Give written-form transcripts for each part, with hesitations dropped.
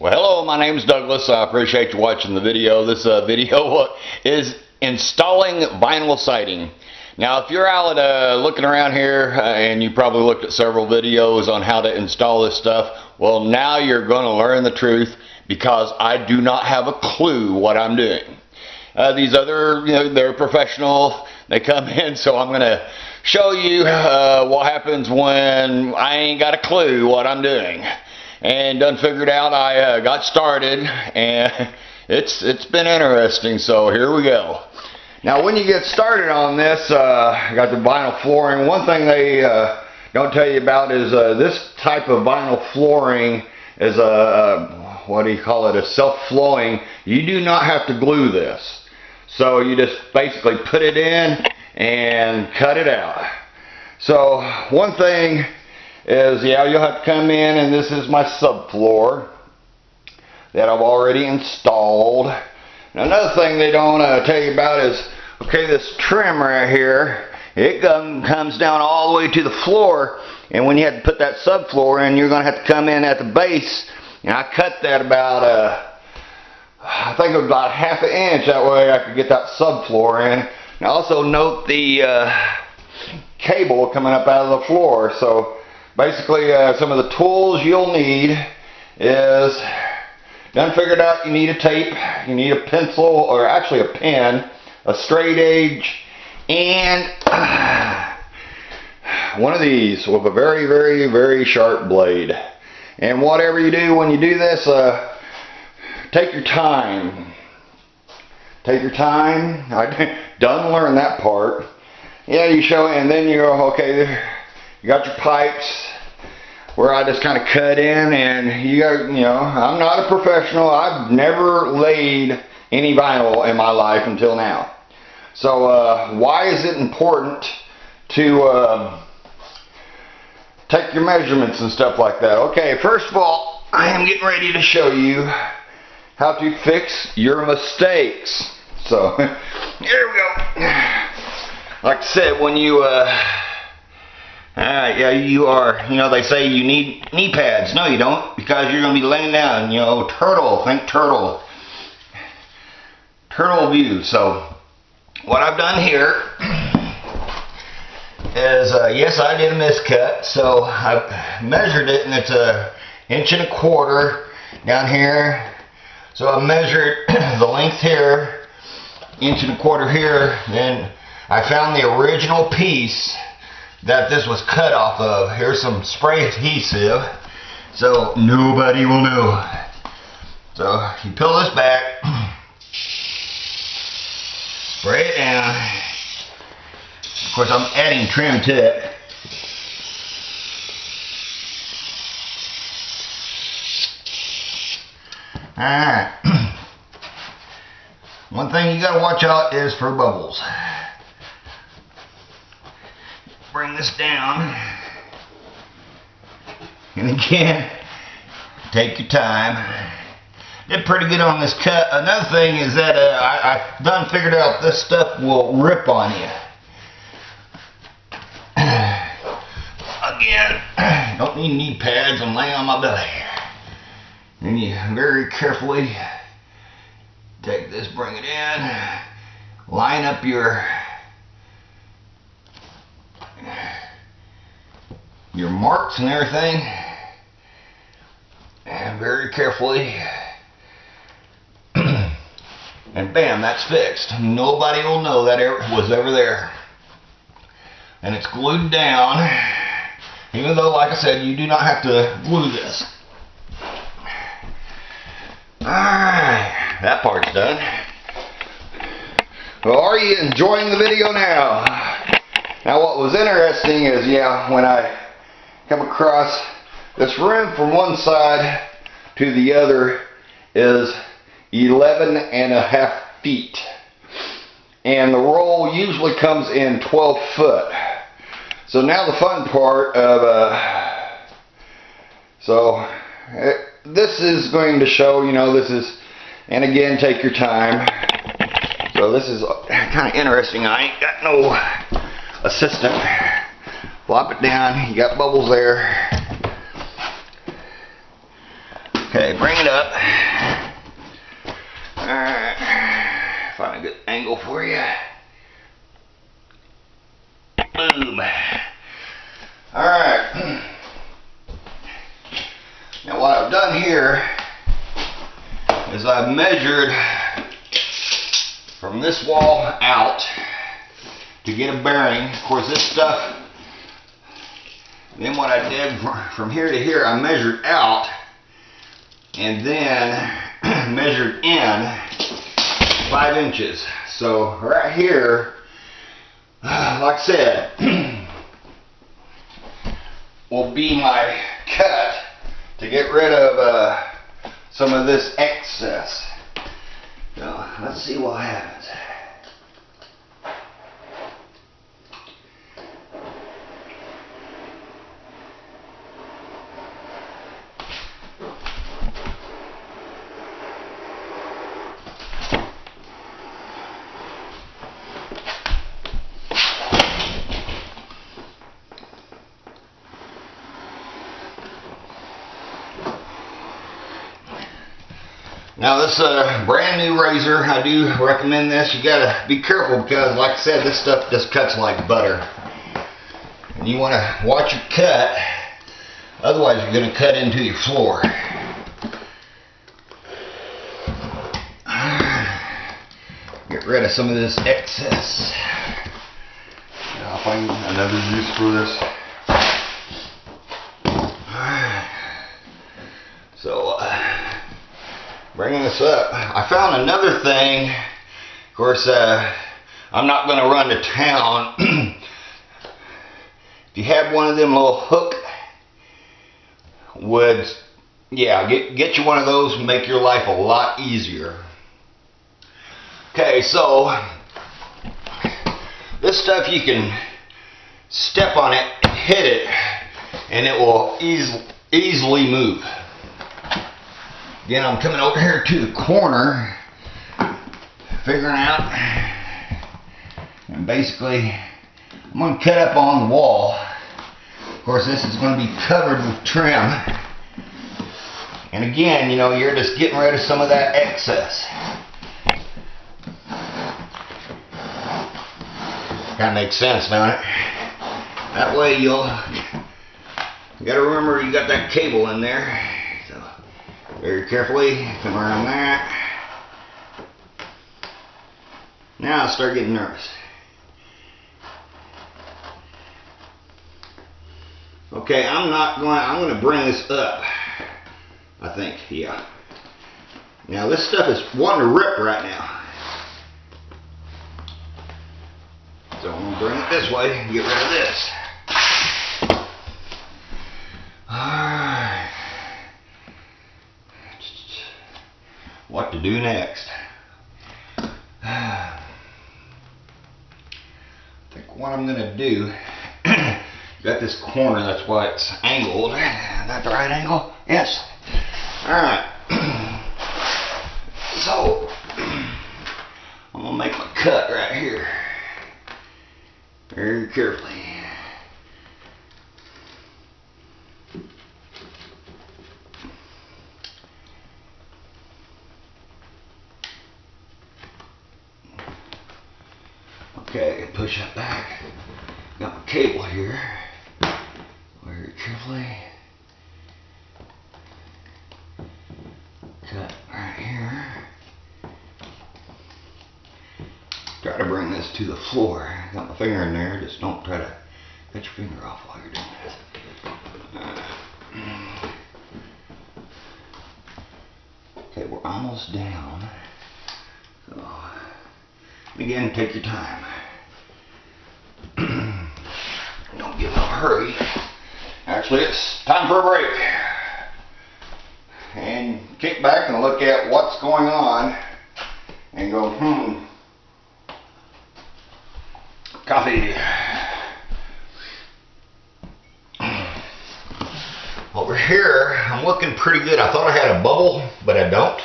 Well, hello, my name is Douglas. I appreciate you watching the video. This video is installing vinyl siding. Now, if you're out looking around here and you probably looked at several videos on how to install this stuff, well, now you're going to learn the truth because I do not have a clue what I'm doing. These other, they're professional. They come in, so I'm going to show you what happens when I ain't got a clue what I'm doing. And done figured out, I got started, and it's been interesting, so here we go. Now when you get started on this, I got the vinyl flooring. One thing they don't tell you about is this type of vinyl flooring is what do you call it, a self-flowing. You do not have to glue this. So you just basically put it in and cut it out. So one thing is, you'll have to come in, and this is my subfloor that I've already installed. Now, another thing they don't tell you about is, okay, this trim right here, it comes down all the way to the floor, and when you have to put that subfloor in, you're going to have to come in at the base, and I cut that about, I think it was about ½ inch, that way I could get that subfloor in. Now also note the cable coming up out of the floor. So basically, some of the tools you'll need is, done figured out, you need a tape, you need a pencil, or actually a pen, a straight edge, and one of these with a very, very, very sharp blade. And whatever you do when you do this, take your time. Take your time. I done learn that part. Yeah, you show it, and then you go, okay, you got your pipes where I just kind of cut in, and you got, I'm not a professional. I've never laid any vinyl in my life until now. So why is it important to take your measurements and stuff like that? Okay, first of all, I am getting ready to show you how to fix your mistakes. So here we go. Like I said, when you you are, they say you need knee pads. No, you don't, because you're going to be laying down, turtle, think turtle. Turtle view. So what I've done here is, yes, I did a miscut. So I measured it, and it's an 1.25 inches down here. So I measured the length here, 1.25 inches here, then I found the original piece that this was cut off of. Here's some spray adhesive, so nobody will know. So you peel this back, spray it down. Of course, I'm adding trim to it. Alright. One thing you gotta watch out is for bubbles. Bring this down, and again, take your time. Did pretty good on this cut. Another thing is that I done figured out this stuff will rip on you. Again, don't need knee pads. I'm laying on my belly. Then you very carefully take this, bring it in, line up your marks and everything, and very carefully, and bam, that's fixed. Nobody will know that it was ever there. And it's glued down, even though, like I said, you do not have to glue this. Alright, that part's done. Well, are you enjoying the video now? Now what was interesting is, when I come across this rim from one side to the other is 11.5 feet. And the roll usually comes in 12 foot. So now the fun part of, this is going to show, this is, and again, take your time. So this is kind of interesting. I ain't got no assistant. Flop it down. You got bubbles there. Okay, bring it up. Alright, find a good angle for you. Boom. Alright. Now what I've done here is I've measured from this wall out to get a bearing. Of course this stuff, then what I did from here to here, I measured out and then measured in 5 inches. So right here, like I said, will be my cut to get rid of some of this excess. So let's see what happens. Now this brand new razor, I do recommend this. You gotta be careful because like I said, this stuff just cuts like butter. And you wanna watch your cut, otherwise you're gonna cut into your floor. Get rid of some of this excess. Yeah, I'll find another use for this. So, bringing this up, I found another thing. Of course, I'm not going to run to town. If you have one of them little hook woods, yeah, get you one of those and make your life a lot easier. Okay, so this stuff you can step on it, hit it, and it will easily move. Again, I'm coming over here to the corner, figuring out, and basically I'm going to cut up on the wall. Of course, this is going to be covered with trim. And again, you know, you're just getting rid of some of that excess. Kind of makes sense, don't it? That way you got to remember you got that cable in there. So very carefully come around that. Now I start getting nervous. Okay, I'm going to bring this up. I think, yeah. Now this stuff is wanting to rip right now. So I'm going to bring it this way and get rid of this. Alright. What to do next? I think what I'm going to do, got this corner, that's why it's angled. Is that the right angle? Yes. Alright. So, I'm going to make my cut right here. Very carefully. Okay, push that back. Got my cable here. Very carefully. Cut right here. Try to bring this to the floor. Got my finger in there. Just don't try to cut your finger off while you're doing this. Okay, we're almost down. So, again, take your time. Don't get in a hurry. Actually, it's time for a break. And kick back and look at what's going on and go, coffee. Over here, I'm looking pretty good. I thought I had a bubble, but I don't.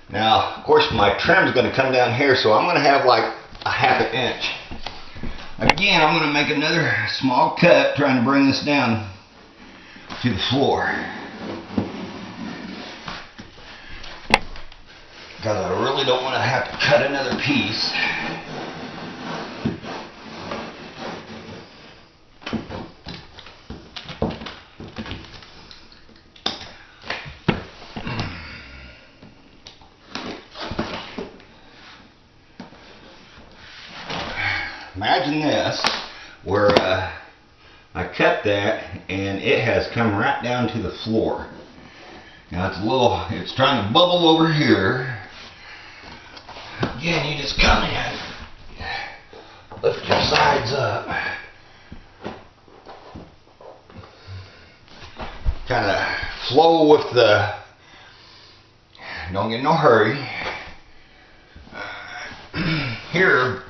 Now, of course, my trim's going to come down here, so I'm going to have like a ½ inch. Again, I'm going to make another small cut trying to bring this down to the floor. Because I really don't want to have to cut another piece. Imagine this, where I cut that and it has come right down to the floor. Now it's trying to bubble over here. Again, you just come in, lift your sides up, kind of flow with the, don't get in no hurry. Here,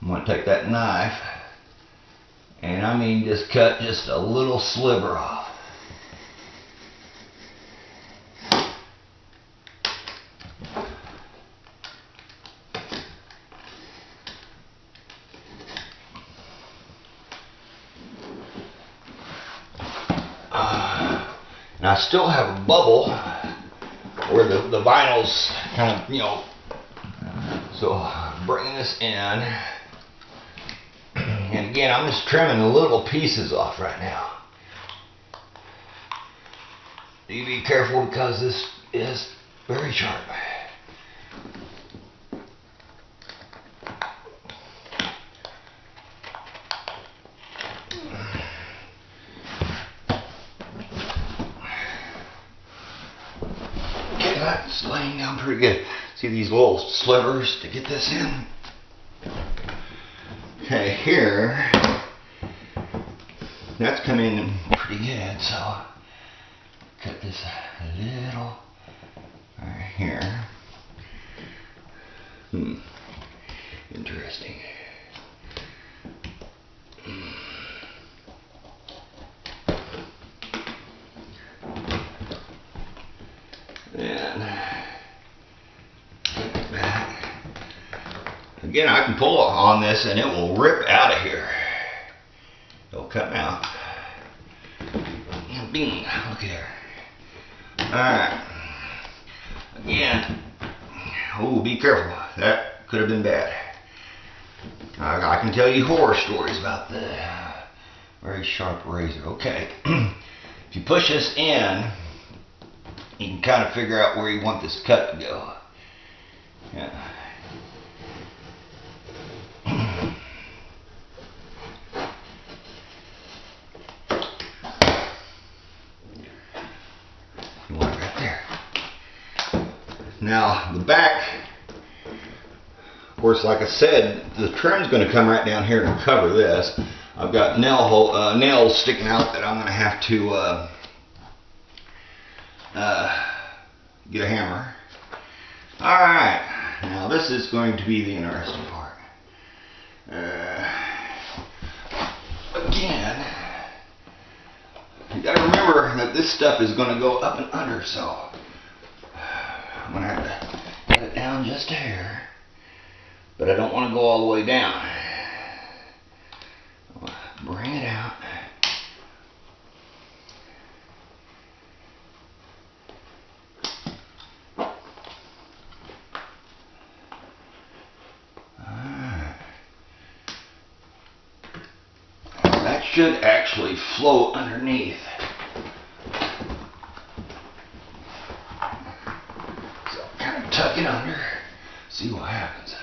I'm going to take that knife and I mean just cut just a little sliver off. And I still have a bubble where the vinyl's kind of, you know, so bring this in. And again, I'm just trimming little pieces off right now. You be careful because this is very sharp. Okay, that's laying down pretty good. See these little slivers to get this in? Okay, here, that's coming in pretty good, so cut this a little right here. Interesting. And back. Again, I can pull on this and it will rip out of here. It'll come out. Bing, look at there. Alright. Again, oh, be careful. That could have been bad. I can tell you horror stories about the very sharp razor. Okay. If you push this in, you can kind of figure out where you want this cut to go. Yeah. You want it right there. Now the back, of course, like I said, the trim's going to come right down here and cover this. I've got nails sticking out that I'm going to have to get a hammer. Alright, now this is going to be the interesting part. Again, you got to remember that this stuff is going to go up and under, so I'm going to have to cut it down just a hair, but I don't want to go all the way down. Bring it out. That should actually flow underneath. So kind of tuck it under, see what happens.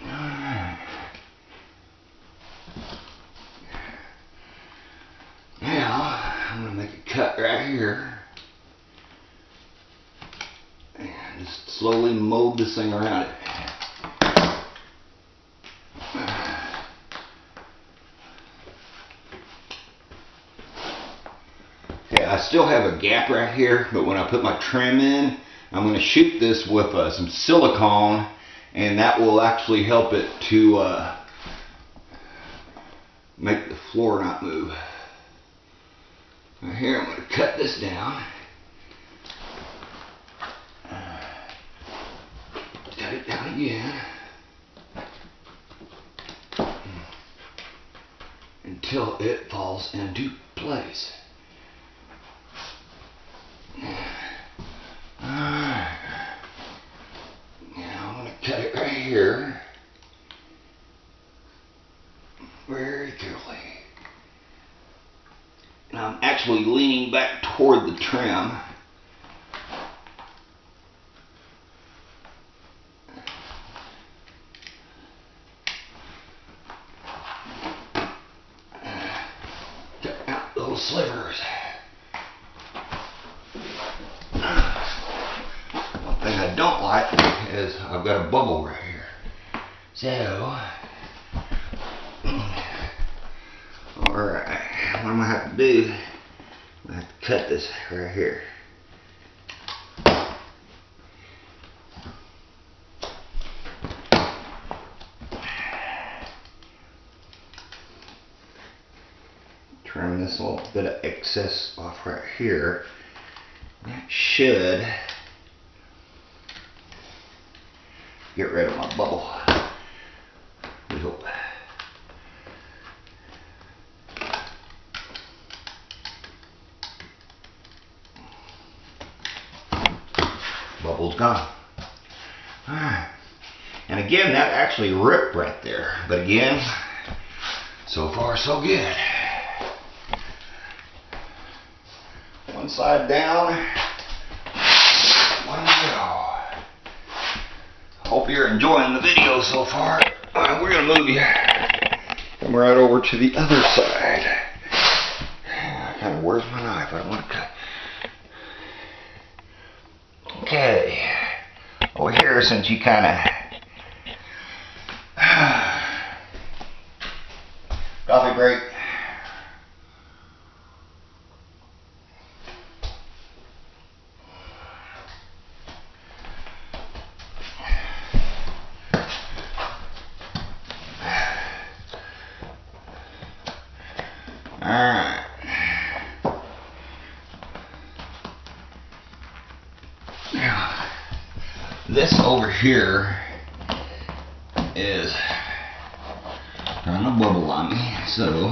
Alright. Now I'm going to make a cut right here. Just slowly mold this thing around it. Okay, I still have a gap right here, but when I put my trim in, I'm going to shoot this with some silicone, and that will actually help it to make the floor not move. Now here I'm going to cut this down. Cut it down again. until it falls into place. Alright. Now I'm going to cut it right here. Very carefully. And I'm actually leaning back toward the trim. Cut out those slivers. One thing I don't like is I've got a bubble right here. So, alright, what I'm going to have to do, I'm going to have to cut this right here. Trim this little bit of excess off right here. That should get rid of my bubble. We hope. Bubble's gone. Alright. And again, that actually ripped right there. But again, so far so good. One side down. One go. Hope you're enjoying the video so far. Alright, we're going to move you. Come right over to the other side. Kind of, where's my knife? I don't want to cut. Okay. Over here, since you kind of coffee break. Alright. Now, this over here is trying to bubble on me, so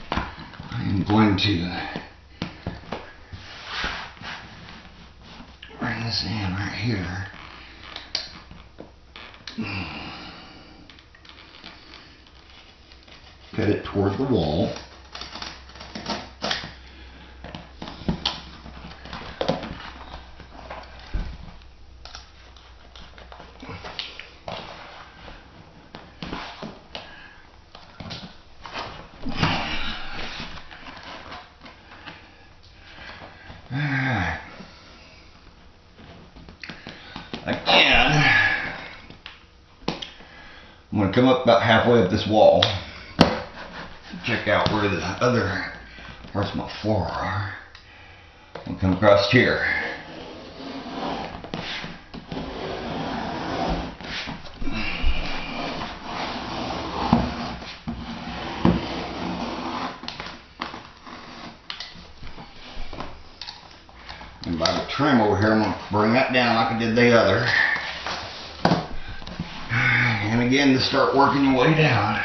I'm going to bring this in right here. Cut it toward the wall. Alright. Again, I'm going to come up about halfway up this wall. Check out where the other parts of my floor are. I'll come across here. And by the trim over here, I'm going to bring that down like I did the other. And again, to start working your way down.